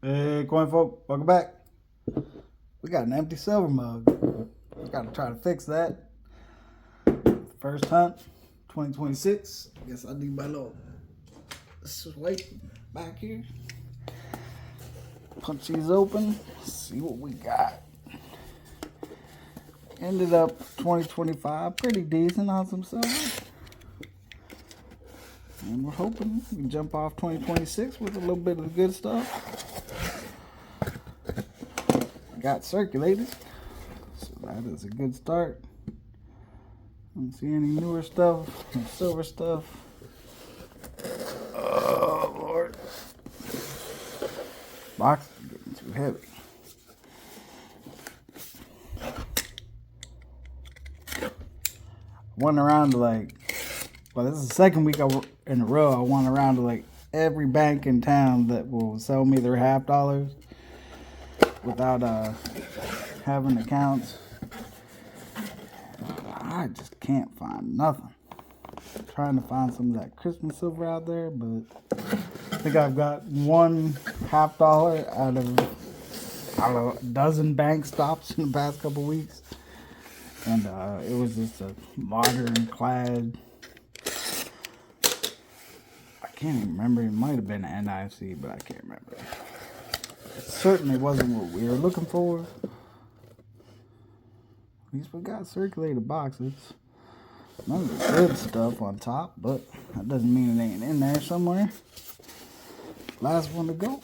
Hey, coin folk, welcome back. We got an empty silver mug. Got to try to fix that. First hunt, 2026. I guess I need my little swipe back here. Punch these open. See what we got. Ended up 2025 pretty decent on some silver. And we're hoping we can jump off 2026 with a little bit of the good stuff. Got circulated, so that is a good start. I don't see any newer stuff, no silver stuff. Oh Lord, box is getting too heavy. I went around to this is the second week in a row I went around to every bank in town that will sell me their half dollars without having accounts. I just can't find nothing. I'm trying to find some of that Christmas silver out there, but I think I've got one half dollar out of a dozen bank stops in the past couple weeks, and it was just a modern clad. I can't even remember. It might have been an NIFC, but I can't remember. It certainly wasn't what we were looking for. At least we got circulated boxes. None of the good stuff on top, but that doesn't mean it ain't in there somewhere. Last one to go.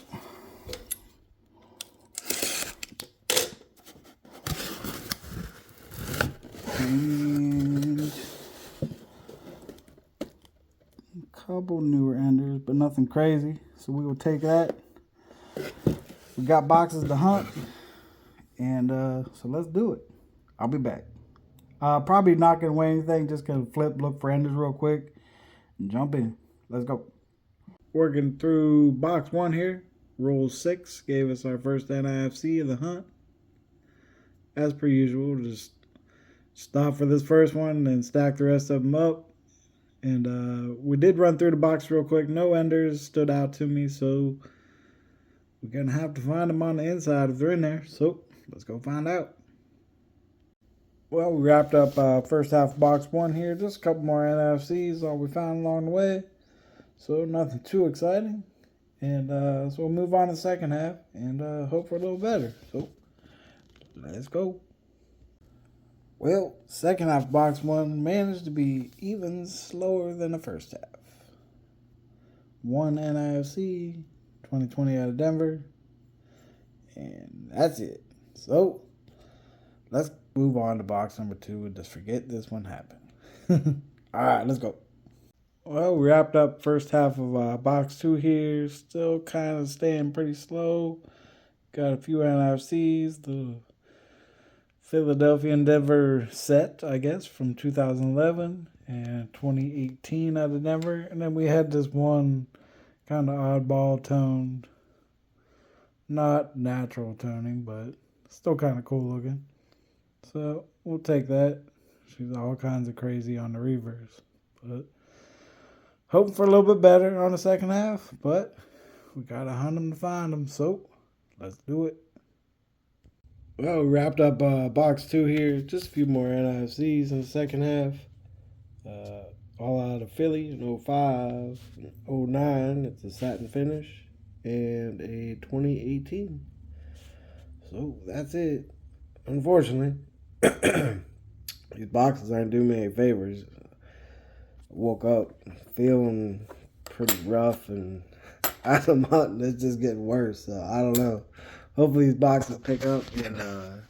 And a couple newer enders, but nothing crazy. So we will take that. We got boxes to hunt. And so let's do it. I'll be back. Probably not going to weigh anything. Just going to look for enders real quick, and jump in. Let's go. Working through box one here. Roll 6 gave us our first NIFC of the hunt. As per usual, just stop for this first one and stack the rest of them up. And we did run through the box real quick. No enders stood out to me, so we're going to have to find them on the inside if they're in there. So let's go find out. Well, we wrapped up first half of box one here. Just a couple more NFCs, all we found along the way. So nothing too exciting. And so we'll move on to the second half and hope for a little better. So let's go. Well, second half of box one managed to be even slower than the first half. One NIFC, 2020 out of Denver. And that's it. So let's move on to box number 2 and just forget this one happened. All right, let's go. Well, we wrapped up first half of box 2 here. Still kind of staying pretty slow. Got a few NFCs. The Philadelphia and Denver set, I guess, from 2011 and 2018 out of Denver. And then we had this one kind of oddball toned. Not natural toning, but still kind of cool looking. So we'll take that. She's all kinds of crazy on the reverse. But hoping for a little bit better on the second half. But we got to hunt them to find them. So let's do it. Well, we wrapped up box 2 here. Just a few more NIFCs in the second half. All out of Philly in 05, 09. It's a satin finish. And a 2018. So that's it. Unfortunately, these boxes aren't doing me any favors. I woke up feeling pretty rough, and as I'm hunting, it's just getting worse. So I don't know. Hopefully these boxes pick up and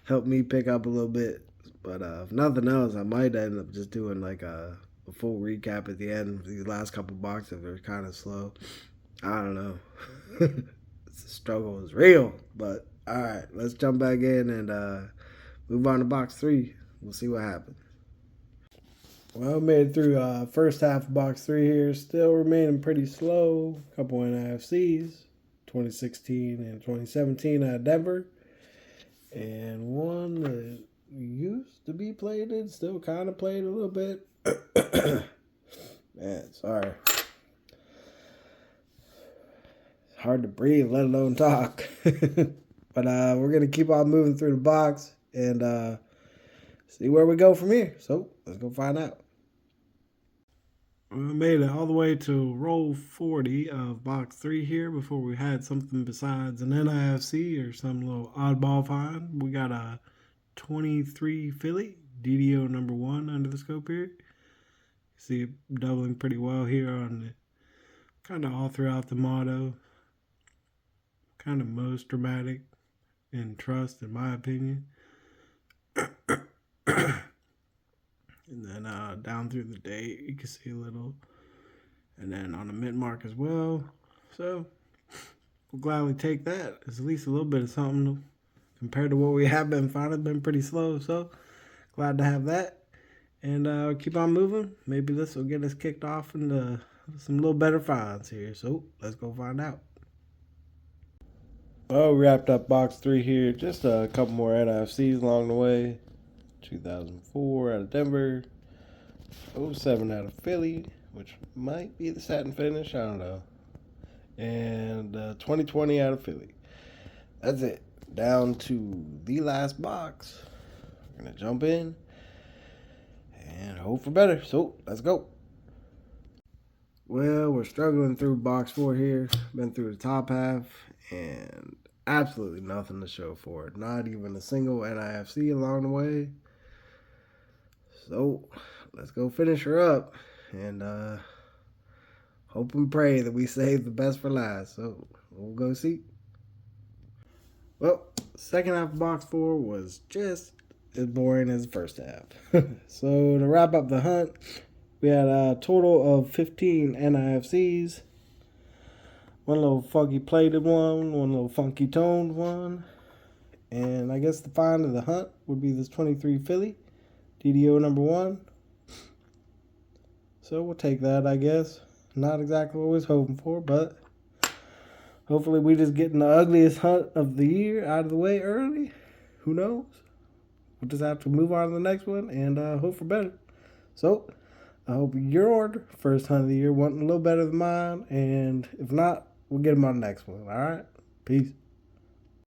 help me pick up a little bit. But if nothing else, I might end up just doing like a full recap at the end. These last couple boxes are kind of slow. I don't know. The struggle is real, but all right, let's jump back in and move on to box 3. We'll see what happens. Well, made it through first half of box 3 here. Still remaining pretty slow. Couple NIFCs, 2016 and 2017 out of Denver. And one that used to be plated, still kind of played a little bit. Man, sorry. hard to breathe, let alone talk. But we're going to keep on moving through the box and see where we go from here. So let's go find out. We made it all the way to roll 40 of box 3 here before we had something besides an NIFC or some little oddball find. We got a 23 Philly, DDO number 1 under the scope here. You see it doubling pretty well here on the kind of all throughout the motto. Kind of most dramatic in trust, in my opinion. And then down through the date, you can see a little. And then on the mint mark as well. So we'll gladly take that. It's at least a little bit of something compared to what we have been finding. Been pretty slow. So glad to have that. And keep on moving. Maybe this will get us kicked off into some little better finds here. So let's go find out. Well, we wrapped up box 3 here. Just a couple more NIFCs along the way. 2004 out of Denver. 07 out of Philly, which might be the satin finish. I don't know. And 2020 out of Philly. That's it. Down to the last box. We're going to jump in and hope for better. So let's go. Well, we're struggling through box 4 here. Been through the top half and absolutely nothing to show for it. Not even a single NIFC along the way. So let's go finish her up and hope and pray that we save the best for last. So we'll go see. Well, second half of box 4 was just as boring as the first half. So to wrap up the hunt, we had a total of 15 NIFCs. One little funky plated one little funky toned one. And I guess the find of the hunt would be this 23 Philly, DDO number 1. So we'll take that, I guess. Not exactly what we was hoping for, but hopefully we just getting the ugliest hunt of the year out of the way early. Who knows? We'll just have to move on to the next one and hope for better. So I hope your first hunt of the year went a little better than mine. And if not, we'll get them on the next one. All right? Peace.